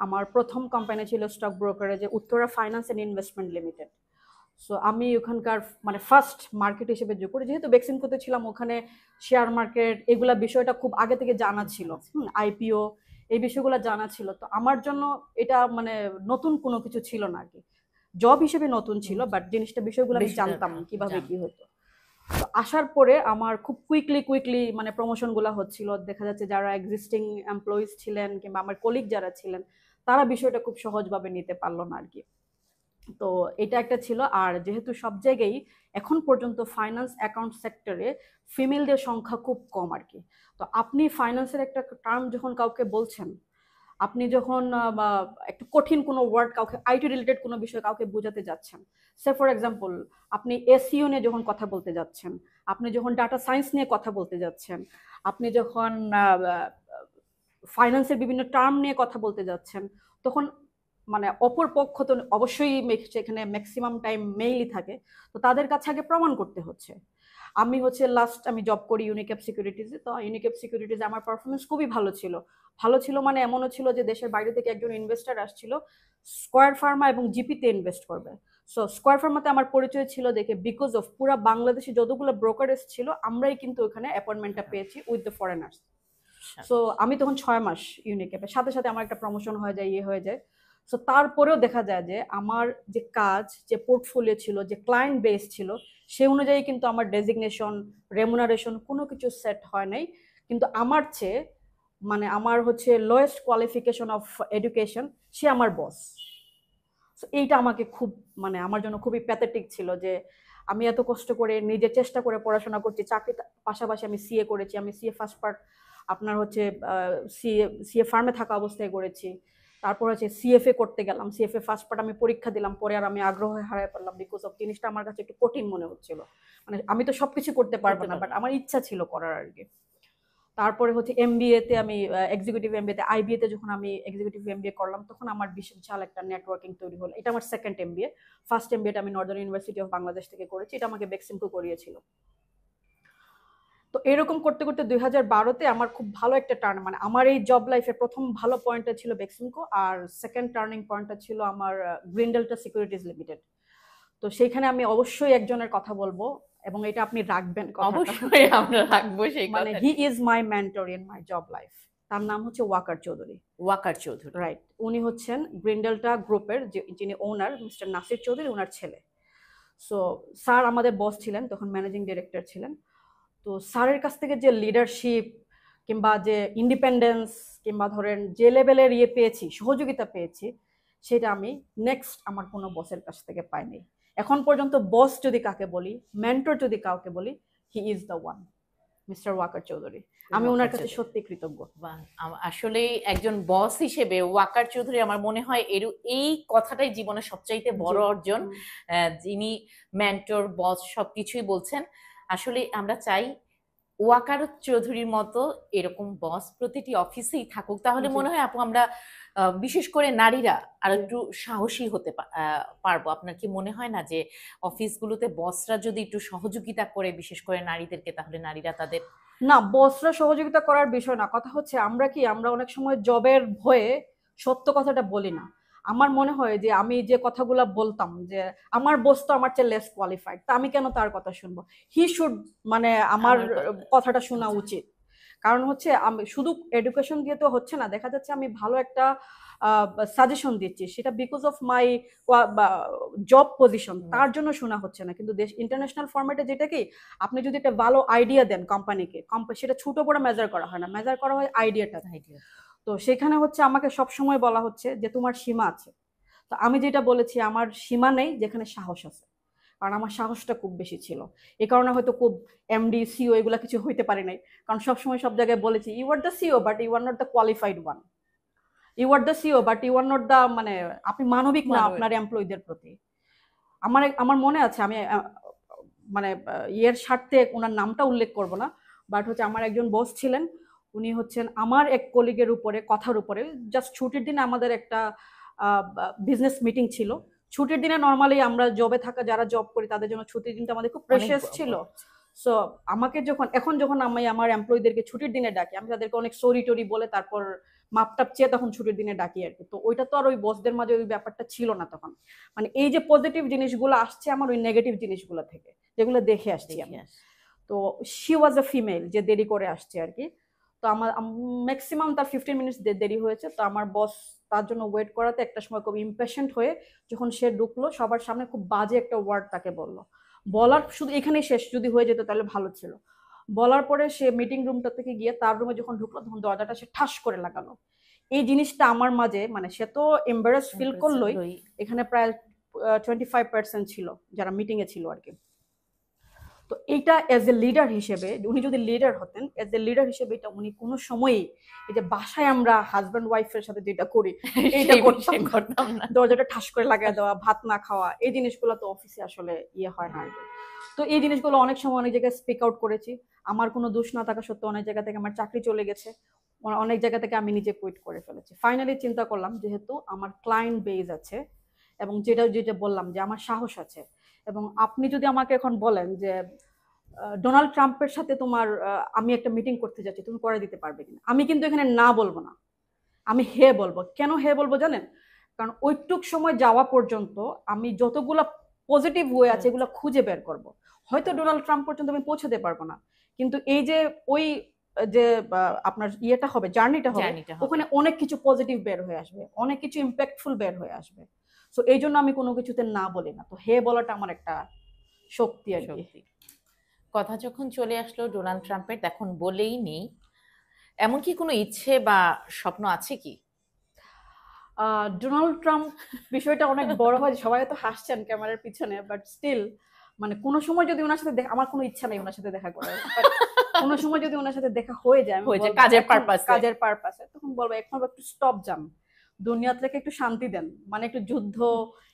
Speaker 2: আমার প্রথম কোম্পানি ছিল স্টক ব্রোকারে যে Uttara finance and investment limited. So আমি ওখানকার মানে ফার্স্ট মার্কেট হিসেবে যোগ করি, যেহেতু বেক্সিমকোতে ছিলাম ওখানে শেয়ার মার্কেট এগুলা বিষয়টা খুব আগে থেকে জানা ছিল, আইপিও এই বিষয়গুলো জানা ছিল। তো আমার জন্য এটা মানে নতুন কোনো কিছু ছিল না আর কি, জব হিসেবে নতুন ছিল, বাট জিনিসটা বিষয়গুলো আমি জানতাম কিভাবে কি হতো। তো আসার পরে আমার খুব কুইকলি মানে প্রমোশন গুলা হচ্ছিল, দেখা যাচ্ছে যারা এক্সিস্টিং এমপ্লয়িজ ছিলেন কিংবা আমার কলিগ যারা ছিলেন তারা বিষয়টা খুব সহজভাবে নিতে পারলো না আর কি। তো এটা একটা ছিল। আর যেহেতু সব জায়গায় এখন পর্যন্ত ফাইন্যান্স অ্যাকাউন্ট সেক্টরে ফিমেলদের সংখ্যা খুব কম আর কি। তো আপনি ফাইন্যান্সের একটা টার্ম যখন কাউকে বলছেন, আপনি যখন একটু কঠিন কোনো ওয়ার্ড কাউকে আইটি রিলেটেড কোনো বিষয় কাউকে বোঝাতে যাচ্ছেন, সে ফর এক্সাম্পল আপনি এসইও নিয়ে যখন কথা বলতে যাচ্ছেন, আপনি যখন ডাটা সায়েন্স নিয়ে কথা বলতে যাচ্ছেন, আপনি যখন ফাইন্যান্সের বিভিন্ন টার্ম নিয়ে কথা বলতে যাচ্ছেন, তখন মানে অপর পক্ষ তো অবশ্যই সেখানে ম্যাক্সিমাম টাইম মেইলই থাকে, তো তাদের কাছে আগে প্রমাণ করতে হচ্ছে। আমি হচ্ছে লাস্ট আমি জব করি ইউনিক্যাপ সিকিউরিটিজে, তো ইউনিক্যাপ সিকিউরিটিজে আমার পারফরমেন্স খুবই ভালো ছিল মানে এমনও ছিল যে দেশের বাইরে থেকে একজন ইনভেস্টার আসছিল স্কয়ার ফার্মা এবং জিপিতে ইনভেস্ট করবে। সো স্কয়ার ফার্মাতে আমার পরিচয় ছিল দেখে, বিকজ অফ পুরা বাংলাদেশে যতগুলো ব্রোকারেজ ছিল আমরাই কিন্তু ওখানে অ্যাপয়েন্টমেন্টটা পেয়েছি উইথ দ্য ফরেনার্স। সো আমি তখন 6 মাস ইউনিক্যাপে, সাথে সাথে আমার একটা প্রমোশন হয়ে যায়, হয়ে যায়। সো তারপরেও দেখা যায় যে আমার যে কাজ, যে পোর্টফোলিও ছিল, যে ক্লায়েন্ট বেস ছিল, সে অনুযায়ী কিন্তু আমার ডেজিগনেশন, রেমুনারেশন কোনো কিছু সেট হয় নাই। কিন্তু আমার চেয়ে মানে আমার হচ্ছে লোয়েস্ট কোয়ালিফিকেশন অফ এডুকেশন, সে আমার বস। সো এইটা আমাকে খুব মানে আমার জন্য খুবই প্যাথেটিক ছিল যে আমি এত কষ্ট করে নিজে চেষ্টা করে পড়াশোনা করছি, চাকরির পাশাপাশি আমি সিএ করেছি, আমি সিএ ফার্স্ট পার্ট আপনার হচ্ছে সিএ ফার্মে থাকা অবস্থায় করেছি, তারপর হচ্ছে সিএফএ করতে গেলাম, সিএফএ ফার্স্ট পার্ট আমি পরীক্ষা দিলাম, পরে আর আমি আগ্রহ হারাই পারলাম বিকজ অফ জিনিসটা আমার কাছে একটু কঠিন মনে হচ্ছিল। মানে আমি তো সবকিছু করতে পারবো না, বাট আমার ইচ্ছা ছিল করার আর কি। তারপরে হচ্ছে এমবিএ তে আমি এক্সিকিউটিভ এমবিএ তে, আইবিএ তে যখন আমি এক্সিকিউটিভ এমবিএ করলাম তখন আমার বিশাল একটা নেটওয়ার্কিং তৈরি হলো। এটা আমার সেকেন্ড এমবিএ। ফার্স্ট এমবিএটা আমি নর্দার্ন ইউনিভার্সিটি অফ বাংলাদেশ থেকে করেছি, এটা আমাকে বেক্সিমকো করিয়েছিল। তো এরকম করতে করতে 2012-তে আমার খুব ভালো একটা টার্ন, মানে আমার এই জব লাইফে প্রথম ভালো পয়েন্টটা ছিল বেক্সিমকো, আর সেকেন্ড টার্নিং পয়েন্টটা ছিল আমার গ্রিন ডেল্টা সিকিউরিটিজ লিমিটেড। তো সেইখানে আমি অবশ্যই একজনের কথা বলবো এবং এটা আপনি রাখবেন,
Speaker 1: অবশ্যই আমরা রাখবো সেই
Speaker 2: মানে he is my mentor in my job life. তার নাম হচ্ছে ওয়াকার চৌধুরী। রাইট, উনি হচ্ছেন গ্রিন ডেল্টা গ্রুপের যিনি ওনার মিস্টার নাসির চৌধুরী, ওনার ছেলে। সো স্যার আমাদের বস ছিলেন, তখন ম্যানেজিং ডিরেক্টর ছিলেন। তো স্যারের কাছ থেকে যে লিডারশিপ কিংবা যে ইন্ডিপেন্ডেন্স কিংবা ধরেন যে লেভেলের পেয়েছি, সহযোগিতা পেয়েছি, সেটা আমি নেক্সট আমার কোনো বসের কাছ থেকে পাইনি এখন পর্যন্ত। বস যদি কাকে বলি, মেন্টর যদি কাউকে বলি, he is the one, mister Waqar Chowdhury. আমি ওনার কাছে সত্যি কৃতজ্ঞ।
Speaker 1: আসলে একজন বস হিসেবে ওয়াকার চৌধুরী আমার মনে হয় এই কথাটাই জীবনের সবচাইতে বড় অর্জন। যিনি মেন্টর, বস সবকিছুই বলছেন। আসলে আমরা চাই ওয়াকার চৌধুরীর মতো এরকম বস প্রতিটি অফিসেই থাকুক, তাহলে
Speaker 2: জি
Speaker 1: মনে হয় আপু আমরা বিশেষ করে নারীরা আর
Speaker 2: জি।
Speaker 1: একটু সাহসী হতে পারবো। আপনার কি মনে হয় না যে অফিসগুলোতে বসরা যদি একটু সহযোগিতা করে বিশেষ করে নারীদেরকে, তাহলে নারীরা তাদের
Speaker 2: না, বসরা সহযোগিতা করার বিষয় না, কথা হচ্ছে আমরা অনেক সময় জবের ভয়ে সত্য কথাটা বলি না। আমার মনে হয় যে আমি যে কথাগুলা বলতাম যে আমার বস তো আমার চেয়ে লেস কোয়ালিফাইড, তা আমি কেন তার কথা শুনবো? হি শুড, মানে আমার
Speaker 1: আমার
Speaker 2: কথাটা শোনা
Speaker 1: আচ্ছা,
Speaker 2: উচিত। কারণ হচ্ছে আমি শুধু এডুকেশন দিয়ে তো হচ্ছে না, দেখা যাচ্ছে আমি ভালো একটা সাজেশন দিচ্ছি, সেটা because of my job position, তার জন্য শোনা হচ্ছে না। কিন্তু দেশ ইন্টারন্যাশনাল ফরম্যাটে যেটা কি, আপনি যদি একটা ভালো আইডিয়া দেন কোম্পানিকে, সেটা ছোট বড় মেজার করা হয় না, মেজার করা হয় আইডিয়াটা।
Speaker 1: আইডিয়া।
Speaker 2: তো সেখানে হচ্ছে আমাকে সব সময় বলা হচ্ছে যে তোমার সীমা আছে। তো আমি যেটা বলেছি, আমার সীমা নেই, যেখানে সাহস আছে। কারণ আমার সাহসটা খুব বেশি ছিল, এই কারণে হয়তো খুব এমডি সিও এগুলা কিছু হইতে পারে নাই। কারণ সবসময় সব জায়গায় বলেছি you are the CEO but you are not the qualified one, you are the CEO but you are not the, মানে আপনি মানবিক না
Speaker 1: মানবিক।
Speaker 2: আপনার এমপ্লয়ীদের প্রতি। আমার আমার মনে আছে, আমি মানে ইয়ের স্বার্থে ওনার নামটা উল্লেখ করব না, বাট হচ্ছে আমার একজন বস ছিলেন, উনি হচ্ছেন আমার এক কলিগের উপরে, কথার উপরে, জাস্ট ছুটির দিনে আমাদের একটা বিজনেস মিটিং ছিল। ছুটির দিনে নর্মালি আমরা জবে থাকা যারা জব করি তাদের জন্য ছুটির দিনটা আমাদের খুব
Speaker 1: অনেক
Speaker 2: প্রেশিয়াস ছিল।
Speaker 1: বড়।
Speaker 2: সো আমাকে যখন আমি আমার এমপ্লয়ীদেরকে ছুটির দিনে ডাকি, আমি তাদেরকে অনেক সরি টরি বলে তারপর মাপটাপ চেয়ে তখন ছুটির দিনে ডাকি আর কি। তো ওইটা তো আর ওই বসদের মাঝে ওই ব্যাপারটা ছিল না তখন। মানে এই যে পজিটিভ জিনিসগুলো আসছে আমার ওই নেগেটিভ জিনিসগুলো থেকে, যেগুলো দেখে আসছি
Speaker 1: দেখে
Speaker 2: আমি।
Speaker 1: আস।
Speaker 2: তো শি ওয়াজ এ ফিমেল যে দেরি করে আসছে আর কি। তো আমার ম্যাক্সিমাম তার 15 মিনিটস দেরি হয়েছে। তো আমার বস তার জন্য ওয়েট করাতে একটা সময় খুব ইম্পেশেন্ট হয়ে যখন সে ঢুকলো, সবার সামনে খুব বাজে একটা ওয়ার্ড তাকে বললো। বলার শুধু এখানেই শেষ, যদি হয়ে যেত তাহলে ভালো ছিল। বলার পরে সে মিটিং রুমটা থেকে গিয়ে তার রুমে যখন ঢুকলো, তখন দরজাটা সে ঠাস করে লাগালো। এই জিনিসটা আমার মাঝে, মানে সে তো এম্বারেস ফিল করলোই। এখানে প্রায় 25% ছিল যারা মিটিং এ ছিল আর কি। তো এইটা এজ এ লিডার হিসেবে, উনি যদি লিডার হতেন, এজ এ লিডার হিসেবে এটা উনি কোনো সময়ই, এই যে বাসায় আমরা হাজব্যান্ড ওয়াইফের সাথে যেটা করি এইটা
Speaker 1: সেই
Speaker 2: করতাম
Speaker 1: বিষয়ে
Speaker 2: না।
Speaker 1: করতাম না।
Speaker 2: দরজাটা ঠাস করে লাগাই দেওয়া, ভাত না খাওয়া, এই জিনিসগুলো তো অফিসে আসলে ইয়ে হয় না। তো এই জিনিসগুলো অনেক সময় অনেক জায়গায় স্পিক আউট করেছি। আমার কোনো দোষ না থাকা সত্ত্বেও অনেক জায়গা থেকে আমার চাকরি চলে গেছে, অনেক জায়গা থেকে আমি নিজে কুইট করে ফেলেছি। ফাইনালি চিন্তা করলাম যেহেতু আমার ক্লায়েন্ট বেজ আছে, এবং যেটা যেটা বললাম যে আমার সাহস আছে, এবং আপনি যদি আমাকে এখন বলেন যে ডোনাল্ড ট্রাম্পের সাথে তোমার আমি একটা মিটিং করতে যাচ্ছি, তুমি করে দিতে পারবে কিনা, আমি কিন্তু এখানে না বলবো না, আমি হে বলবো। কেন হে বলবো জানেন? কারণ ওইটুক সময় যাওয়া পর্যন্ত আমি যতগুলা পজিটিভ ওয়ে আছে এগুলো খুঁজে বের করব। হয়তো ডোনাল্ড ট্রাম্প পর্যন্ত আমি পৌঁছাতে পারবো না, কিন্তু এই যে ওই যে আপনার ইয়েটা হবে, জার্নিটা হবে,
Speaker 1: জার্নিটা হবে।
Speaker 2: ওখানে অনেক কিছু পজিটিভ বের হয়ে আসবে, অনেক কিছু ইম্প্যাক্টফুল বের হয়ে আসবে। সো এই জন্য আমি কোনো কিছুতে না বলি না। তো হে বলাটা আমার একটা শক্তি আর কি।
Speaker 1: সত্যি। কথা যখন চলে আসলো ডোনাল্ড ট্রাম্পের, তখন বলেই নেই, এমন কি কোনো ইচ্ছে বা স্বপ্ন আছে কি?
Speaker 2: ডোনাল্ড ট্রাম্প বিষয়টা অনেক বড় হয়, সবাই তো হাসছেন ক্যামেরার পিছনে, বাট স্টিল মানে কোনো সময় যদি ওনার সাথে দেখা, আমার কোনো ইচ্ছা নেই ওনার সাথে দেখা করার, বাট কোনো সময় যদি ওনার সাথে দেখা হয়ে যায়, আমি
Speaker 1: হয়ে যায়
Speaker 2: বলবো
Speaker 1: কাজের
Speaker 2: এখন
Speaker 1: পারপাসে।
Speaker 2: কাজের পারপাসে, তখন বলবো এখন একটু স্টপ যান, দুনিয়া থেকে একটু শান্তি দেন, মানে একটু যুদ্ধ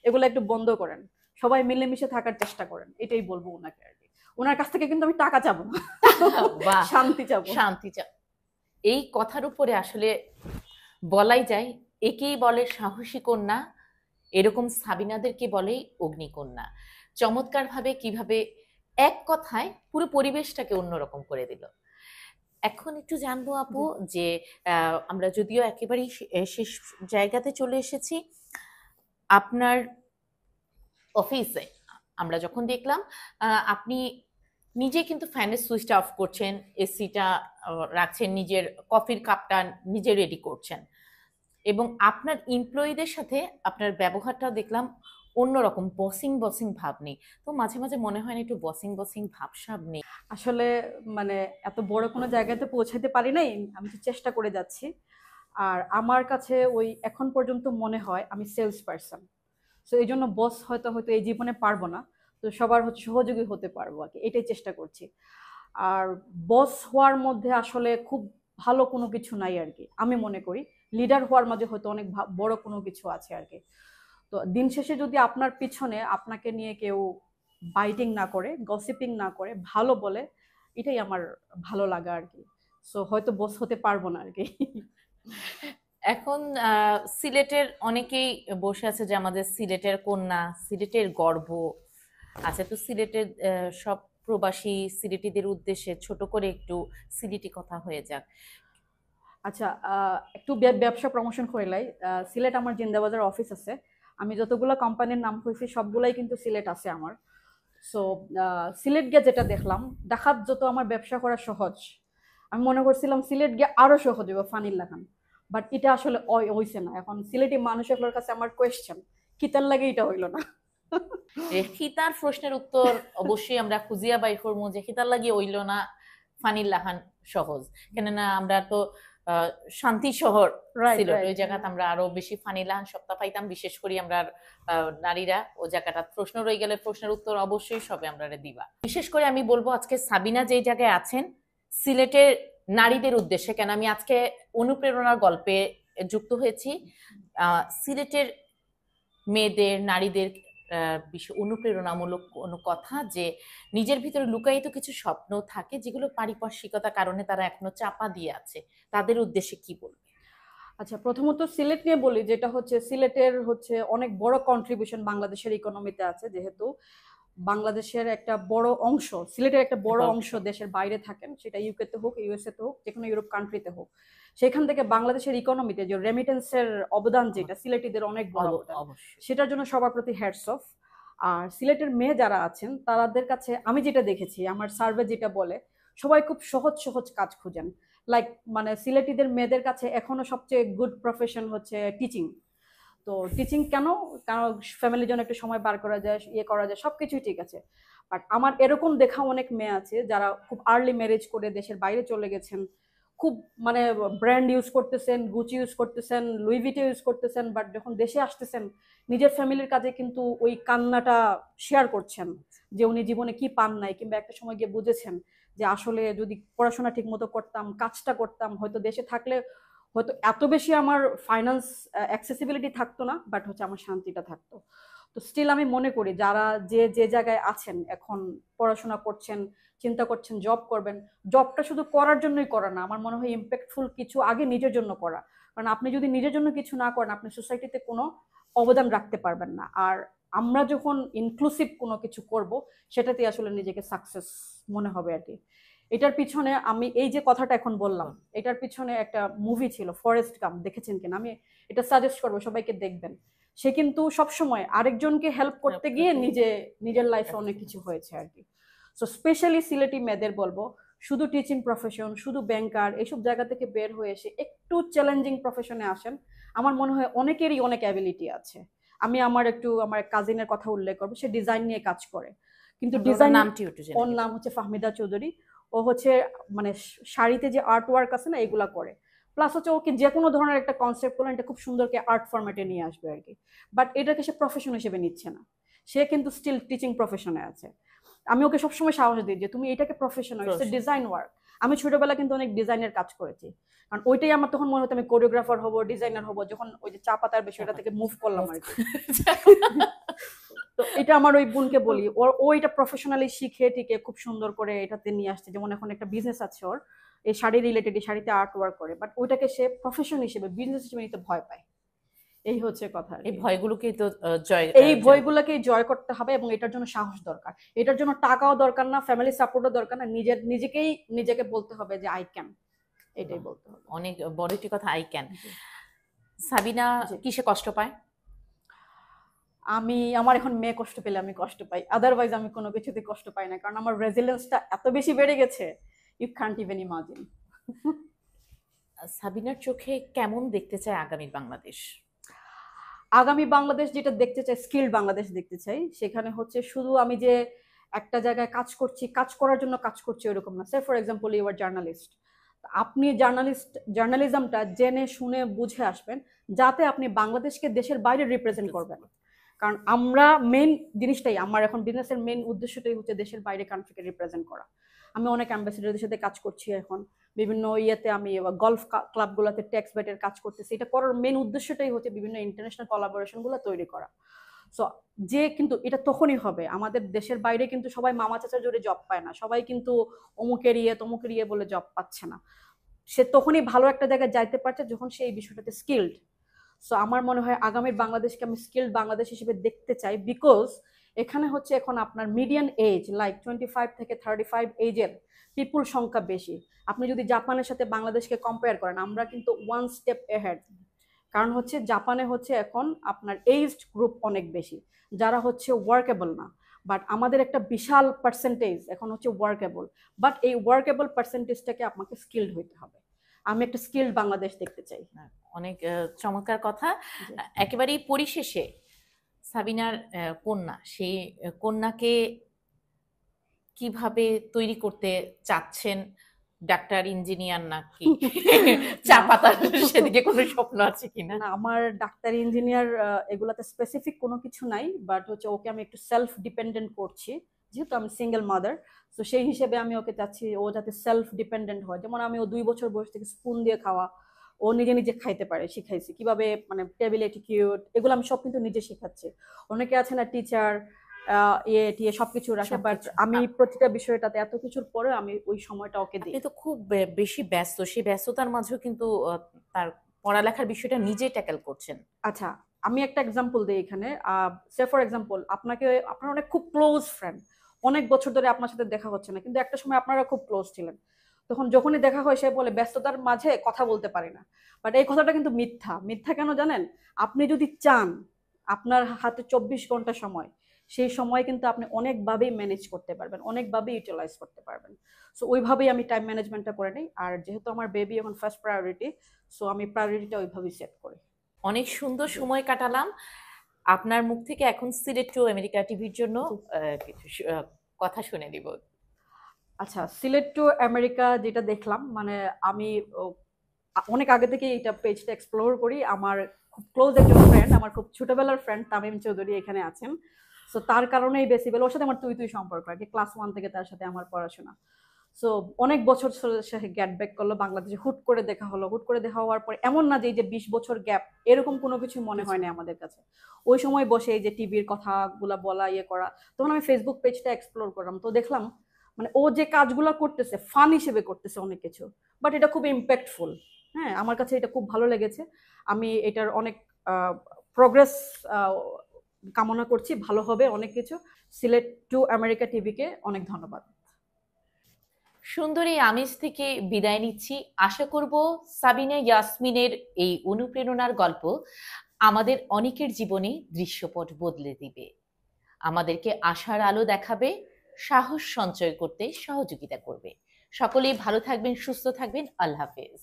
Speaker 2: এগুলো একটু বন্ধ করেন, সবাই মিলেমিশে থাকার চেষ্টা করেন, এটাই বলবো ওনাকে আর কি। ওনার কাছ থেকে কিন্তু আমি টাকা চাবো না,
Speaker 1: বাহ,
Speaker 2: শান্তি চাবো।
Speaker 1: শান্তি চাও। এই কথার উপরে আসলে বলাই যায়, একেই বলে সাহসী কন্যা, এরকম সাবিনাদেরকে বলে অগ্নিকন্যা। চমৎকার ভাবে কিভাবে এক কথায় পুরো পরিবেশটাকে অন্যরকম করে দিল। এখন একটু জানবো আপু যে আমরা যদিও একেবারেই শেষ জায়গাতে চলে এসেছি, আপনার অফিসে আমরা যখন দেখলাম আপনি নিজে কিন্তু ফ্যানের সুইচটা অফ করছেন, এসিটা রাখছেন, নিজের কফির কাপটা নিজে রেডি করছেন, এবং আপনার এমপ্লয়ীদের সাথে আপনার ব্যবহারটাও দেখলাম অন্যরকম, বসিং বসিং ভাব নেই। তো মাঝে মাঝে মনে হয় না একটু বসিং বসিং ভাবসাব নেই?
Speaker 2: আসলে মানে এত বড় কোনো জায়গাতে পৌঁছাতে পারি নাই, আমি তো চেষ্টা করে যাচ্ছি। আর আমার কাছে ওই এখন পর্যন্ত মনে হয় আমি সেলস পারসন। সো এই জন্য বস হয়তো হয়তো এই জীবনে পারবো না, তো সবার হচ্ছে সহযোগী হতে পারবো আর কি, এটাই চেষ্টা করছি। আর বস হওয়ার মধ্যে আসলে খুব ভালো কোনো কিছু নাই আর কি, আমি মনে করি লিডার হওয়ার মাঝে হয়তো অনেক বড় কোনো কিছু আছে আর কি। তো দিন শেষে যদি আপনার পিছনে আপনাকে নিয়ে কেউ বাইটিং না করে, গসিপিং না করে, ভালো বলে, এটাই আমার ভালো লাগা আর কি। সো হয়তো বস হতে পারবো না আর কি।
Speaker 1: এখন সিলেটের অনেকেই বসে আছে যে আমাদের সিলেটের কন্যা, সিলেটের গর্ব আছে। তো সিলেটের সব প্রবাসী সিলেটিদের উদ্দেশ্যে ছোট করে একটু সিলেটি কথা হয়ে যাক।
Speaker 2: আচ্ছা, একটু ব্যবসা প্রমোশন করিলাই। সিলেট আমার জিন্দাবাজার অফিস আছে। আমি যতগুলো কোম্পানির নাম কইছি সবগুলাই কিন্তু সিলেট আছে আমার। সো সিলেট গিয়ে যেটা দেখলাম, দেখাত যত আমার ব্যবসা করা সহজ, আমি মনে করছিলাম সিলেট গিয়ে আরো সহজ হবে ফানির লাগান। বাট এটা আসলে হইছে না। এখন সিলেটি মানুষের কাছে আমার কোয়েশ্চেন, কিতার লাগে এটা হইলো না।
Speaker 1: খিতার প্রশ্নের উত্তর অবশ্যই আমরা খুঁজিয়া বাই করবো যে খিতার লাগিয়ে হইল না ফানির লাহান সহজ। কেননা আমরা তো শান্তি শহর ছিল, ওই জায়গাতে আমরা আরো বেশি ফানি লাহান সপ্তাহ পাইতাম, বিশেষ করে আমরা নারীরা ও জায়গাটা প্রশ্ন রয়ে গেলে প্রশ্নের উত্তর অবশ্যই সবে আমরা দিবা। বিশেষ করে আমি বলবো আজকে সাবিনা যে জায়গায় আছেন সিলেটের নারীদের উদ্দেশ্যে, কেন আমি আজকে অনুপ্রেরণার গল্পে যুক্ত হয়েছি। সিলেটের মেয়েদের, নারীদের বিষয় অনুপ্রেরণামূলক কোনো কথা, যে নিজের ভিতরে লুকায়িত কিছু স্বপ্ন থাকে যেগুলো পারিপার্শ্বিকতার কারণে তারা এখনো চাপা দিয়ে আছে, তাদের উদ্দেশ্যে কি বলবে?
Speaker 2: আচ্ছা, প্রথমত সিলেট নিয়ে বলি, যেটা হচ্ছে সিলেটের হচ্ছে অনেক বড় কন্ট্রিবিউশন বাংলাদেশের ইকোনমিতে আছে। যেহেতু বাংলাদেশের একটা বড় অংশ, সিলেটের একটা বড় অংশ দেশের বাইরে থাকেন, সেটা ইউকেতে হোক, ইউএসএ তে হোক, যে কোনো ইউরোপ কান্ট্রিতে হোক, সেখান থেকে বাংলাদেশের ইকোনমিতে যে রেমিটেন্সের অবদান, যেটা সিলেটিদের অনেক বড় অবদান, সেটার জন্য সবার প্রতি হ্যাটস অফ। আর সিলেটের মেয়ে যারা আছেন তাদের কাছে আমি যেটা দেখেছি, আমার সার্ভে যেটা বলে, সবাই খুব সহজ সহজ কাজ খুঁজেন। লাইক মানে সিলেটিদের মেয়েদের কাছে এখনো সবচেয়ে গুড প্রফেশন হচ্ছে টিচিং। তো টিচিং কেন? কারণ ফ্যামিলির জন্য একটু সময় বার করা যায়, ইয়ে করা যায়, সবকিছুই ঠিক আছে। বাট আমার এরকম দেখা অনেক মেয়ে আছে যারা খুব আর্লি ম্যারেজ করে দেশের বাইরে চলে গেছেন, খুব মানে ব্র্যান্ড ইউজ করতেছেন, গুচি ইউজ করতেছেন, লুইভিটে ইউজ করতেছেন, বাট যখন দেশে আসতেছেন নিজের ফ্যামিলির কাছে কিন্তু ওই কান্নাটা শেয়ার করছেন যে উনি জীবনে কি পান নাই, কিংবা একটা সময় গিয়ে বুঝেছেন যে আসলে যদি পড়াশোনা ঠিক মতো করতাম, কাজটা করতাম, হয়তো দেশে থাকলে হয়তো এত বেশি আমার ফাইন্যান্স অ্যাক্সেসিবিলিটি থাকতো না, বাট হচ্ছে আমার শান্তিটা থাকতো। তো স্টিল আমি মনে করি যারা যে যে জায়গায় আছেন এখন, পড়াশোনা করছেন, চিন্তা করছেন জব করবেন, জবটা শুধু করার জন্যই করা না, আমার মনে হয় ইম্প্যাক্টফুল কিছু আগে নিজের জন্য করা। কারণ আপনি যদি নিজের জন্য কিছু না করেন, আপনি সোসাইটিতে কোনো অবদান রাখতে পারবেন না। আর আমরা যখন ইনক্লুসিভ কোনো কিছু করব, সেটাতে আসলে নিজেকে সাকসেস মনে হবে আর কি। এটার পিছনে আমি এই যে কথাটা এখন বললাম, এটার পিছনে একটা মুভি ছিল ফরেস্ট গাম্প, দেখেছেন কিনা? আমি এটা সাজেস্ট করবো সবাইকে দেখবেন। সে কিন্তু সবসময় আরেকজনকে হেল্প করতে গিয়ে নিজের লাইফে অনেক কিছু হয়েছে আর কি। সো স্পেশালি সিলেটি মেয়েদের বলবো, শুধু টিচিং প্রফেশন, শুধু ব্যাংকার, এইসব জায়গা থেকে বের হয়ে এসে একটু চ্যালেঞ্জিং প্রফেশনে আসেন। আমার মনে হয় অনেকেরই অনেক অ্যাবিলিটি আছে। আমি আমার কাজিনের কথা উল্লেখ করবো, সে ডিজাইন নিয়ে কাজ করে, কিন্তু ডিজাইন, ওর নাম হচ্ছে ফাহমিদা চৌধুরী। ও হচ্ছে মানে শাড়িতে যে আর্ট ওয়ার্ক আছে না, এগুলা করে। প্লাস হচ্ছে ওকে যে কোনো ধরনের একটা কনসেপ্ট করলে এটা খুব সুন্দরকে আর্ট ফরম্যাটে নিয়ে আসবে আর কি। বাট এটাকে সে প্রফেশন হিসেবে নিচ্ছে না, সে কিন্তু স্টিল টিচিং প্রফেশনে আছে। আমি ওকে সবসময় সাহস দিই যে তুমি এটাকে প্রফেশনাল, ডিজাইন ওয়ার্ক। আমি ছোটবেলা কিন্তু অনেক ডিজাইনের কাজ করেছি, কারণ ওইটাই আমার তখন মনে হতো আমি কোরিওগ্রাফার হবো, ডিজাইনার হবো, যখন ওই যে চা পাতার বিষয়টা থেকে মুভ করলাম আর কি। তো এটা আমার ওই বোনকে বলি, ও এটা প্রফেশনালি শিখে টিকে খুব সুন্দর করে এটাতে নিয়ে আসছে। যেমন এখন একটা বিজনেস আছে ওর, এই শাড়ি রিলেটেড, এই শাড়িতে আর্ট ওয়ার্ক করে, বাট ওইটাকে সে প্রফেশন হিসেবে, বিজনেস হিসেবে নিতে ভয় পায়। এই হচ্ছে কথা।
Speaker 1: এই ভয়গুলোকেই তো
Speaker 2: এই ভয়গুলোকে জয় করতে হবে, এবং এটার জন্য সাহস দরকার। এটার জন্য টাকাও দরকার না, ফ্যামিলি সাপোর্টও দরকার না, নিজেকে বলতে হবে যে আই ক্যান, এটাই বলতে হবে।
Speaker 1: অনেক বড় একটি কথা, আই ক্যান। সাবিনা কিসে কষ্ট পায়?
Speaker 2: আমার এখন মেয়ে কষ্ট পেলে আমি কষ্ট পাই, আদারওয়াইজ আমি কোনো কিছুতে কষ্ট পাই না, কারণ আমার রেজিলিয়েন্সটা এত বেশি বেড়ে গেছে, ইউ ক্যান্ট ইভেন ইমাজিন।
Speaker 1: সাবিনার চোখে কেমন দেখতে চায় আগামী বাংলাদেশ?
Speaker 2: আগামী বাংলাদেশ যেটা দেখতে চাই, স্কিল্ড বাংলাদেশ দেখতে চাই। সেখানে হচ্ছে শুধু আমি যে একটা জায়গায় কাজ করছি, কাজ করার জন্য কাজ করছি এরকম না। Say for example you are journalist, আপনি জার্নালিজমটা জেনে শুনে বুঝে আসবেন, যাতে আপনি বাংলাদেশকে দেশের বাইরে রিপ্রেজেন্ট করবেন। কারণ আমরা মেইন জিনিসটাই, আমার এখন বিজনেসের মেইন উদ্দেশ্যটাই হচ্ছে দেশের বাইরে কান্ট্রিকে রিপ্রেজেন্ট করা। আমি অনেক অ্যাম্বাসেডারদের সাথে কাজ করছি এখন, বিভিন্ন ইয়েতে আমি গলফ ক্লাবগুলোতে ট্যাক্স ব্যাটের কাজ করতেছি। এটা করার মেইন উদ্দেশ্যটাই হচ্ছে বিভিন্ন ইন্টারন্যাশনাল কোলাবোরেশনগুলো তৈরি করা। সো যে কিন্তু এটা তখনই হবে, আমাদের দেশের বাইরে কিন্তু সবাই মামা চাচার জোরে জব পায় না, সবাই কিন্তু অমুকের ইয়ে তমুকের ইয়ে বলে জব পাচ্ছে না। সে তখনই ভালো একটা জায়গায় যাইতে পারছে যখন সে এই বিষয়টাতে স্কিলড। সো আমার মনে হয় আগামীর বাংলাদেশকে আমি স্কিলড বাংলাদেশ হিসেবে দেখতে চাই, বিকজ এখানে হচ্ছে এখন আপনার মিডিয়ান এজ লাইক 25 থেকে 35 এজের পিপুল সংখ্যা বেশি। আপনি যদি জাপানের সাথে বাংলাদেশকে কম্পেয়ার করেন, আমরা কিন্তু ওয়ান স্টেপ এহেড। কারণ হচ্ছে জাপানে হচ্ছে এখন আপনার এইজড গ্রুপ অনেক বেশি, যারা হচ্ছে ওয়ার্কেবল না। বাট আমাদের একটা বিশাল পার্সেন্টেজ এখন হচ্ছে ওয়ার্কেবল, বাট এই ওয়ার্কেবল পার্সেন্টেজটাকে আপনাকে স্কিলড হইতে হবে। আমি একটা স্কিলড বাংলাদেশ দেখতে চাই।
Speaker 1: অনেক চমৎকার কথা। একেবারেই পরিশেষে সাবিনার কন্যা, সেই কন্যাকে কিভাবে তৈরি করতে চাচ্ছেন? ডাক্তার, ইঞ্জিনিয়ার নাকি চা পাতার সেদিকে কোনো স্বপ্ন আছে কিনা?
Speaker 2: না, আমার ডাক্তার ইঞ্জিনিয়ার এগুলাতে স্পেসিফিক কোনো কিছু নাই, বাট হচ্ছে ওকে আমি একটু সেলফ ডিপেন্ডেন্ট করছি, যেহেতু আমি সিঙ্গেল মাদার। তো সেই হিসেবে আমি ওকে চাচ্ছি ও যাতে সেলফ ডিপেন্ডেন্ট হয়। যেমন আমি ও 2 বছর বয়স থেকে স্পুন দিয়ে খাওয়া, ও নিজে নিজে খাইতে পারে, শিখাইছি কিভাবে, মানে টেবিল এটিকিউট এগুলো আমি সব কিন্তু নিজে শেখাচ্ছি। অনেকে আছে না টিচার ইয়ে টিয়ে সবকিছু রাখে, বাট আমি প্রতিটা বিষয়টাতে এত কিছুর পরে আমি ওই সময়টা ওকে দিই।
Speaker 1: আপনি তো খুব বেশি ব্যস্ত, সেই ব্যস্ততার মাঝেও কিন্তু তার পড়ালেখার বিষয়টা নিজে ট্যাকেল করছেন।
Speaker 2: আচ্ছা, আমি একটা এক্সাম্পল দিই এখানে। সে ফর এক্সাম্পল, আপনার অনেক খুব ক্লোজ ফ্রেন্ড, অনেক বছর ধরে আপনার সাথে দেখা হচ্ছে না, কিন্তু একটা সময় আপনারা খুব ক্লোজ ছিলেন। তখন যখনই দেখা হয় সে বলে ব্যস্ততার মাঝে কথা বলতে পারি না। বাট এই কথাটা কিন্তু মিথ্যা। মিথ্যা কেন জানেন? আপনি যদি চান, আপনার হাতে 24 ঘন্টা সময়, সেই সময় কিন্তু আপনি অনেকভাবেই ম্যানেজ করতে পারবেন, অনেকভাবেই ইউটিলাইজ করতে পারবেন। সো ওইভাবেই আমি টাইম ম্যানেজমেন্টটা করে নিই। আর যেহেতু আমার বেবি এখন ফার্স্ট প্রায়োরিটি, সো আমি প্রায়োরিটিটা ওইভাবেই সেট করি।
Speaker 1: অনেক সুন্দর সময় কাটালাম। আপনার মুখ থেকে এখন সিলেট টু আমেরিকা টিভির জন্য কিছু কথা শুনে নিব।
Speaker 2: আচ্ছা, সিলেট টু আমেরিকা যেটা দেখলাম, মানে আমি অনেক আগে থেকে এটা পেজটা এক্সপ্লোর করি। আমার খুব ক্লোজ একজন ফ্রেন্ড, আমার খুব ছোটবেলার ফ্রেন্ড তামিম চৌধুরী এখানে আছেন। সো তার কারণেই বেসিক্যালি ওর সাথে আমার তুই তুই সম্পর্ক আর কি, ক্লাস 1 থেকে তার সাথে আমার পড়াশোনা। সো অনেক বছর সে গ্যাপ ব্যাক করলো বাংলাদেশে, হুট করে দেখা হলো। হুট করে দেখা হওয়ার পর এমন না যে এই যে 20 বছর গ্যাপ, এরকম কোনো কিছু মনে হয় না আমাদের কাছে। ওই সময় বসে এই যে টিভির কথাগুলা বলা ইয়ে করা, তখন আমি ফেসবুক পেজটা এক্সপ্লোর করলাম। তো দেখলাম মানে ও যে কাজগুলো করতেছে ফান হিসেবে করতেছে অনেক কিছু, বাট এটা খুব ইম্প্যাক্টফুল। হ্যাঁ, আমার কাছে এটা খুব ভালো লেগেছে। আমি এটার অনেক প্রোগ্রেস কামনা করছি, ভালো হবে অনেক কিছু। সিলেট টু আমেরিকা টিভিকে অনেক ধন্যবাদ।
Speaker 1: সুন্দর এই আমেজ থেকে বিদায় নিচ্ছি। আশা করব সাবিনা ইয়াসমিনের এই অনুপ্রেরণার গল্প আমাদের অনেকের জীবনে দৃশ্যপট বদলে দিবে, আমাদেরকে আশার আলো দেখাবে, সাহস সঞ্চয় করতে সহযোগিতা করবে। সকলেই ভালো থাকবেন, সুস্থ থাকবেন। আল্লাহ হাফেজ।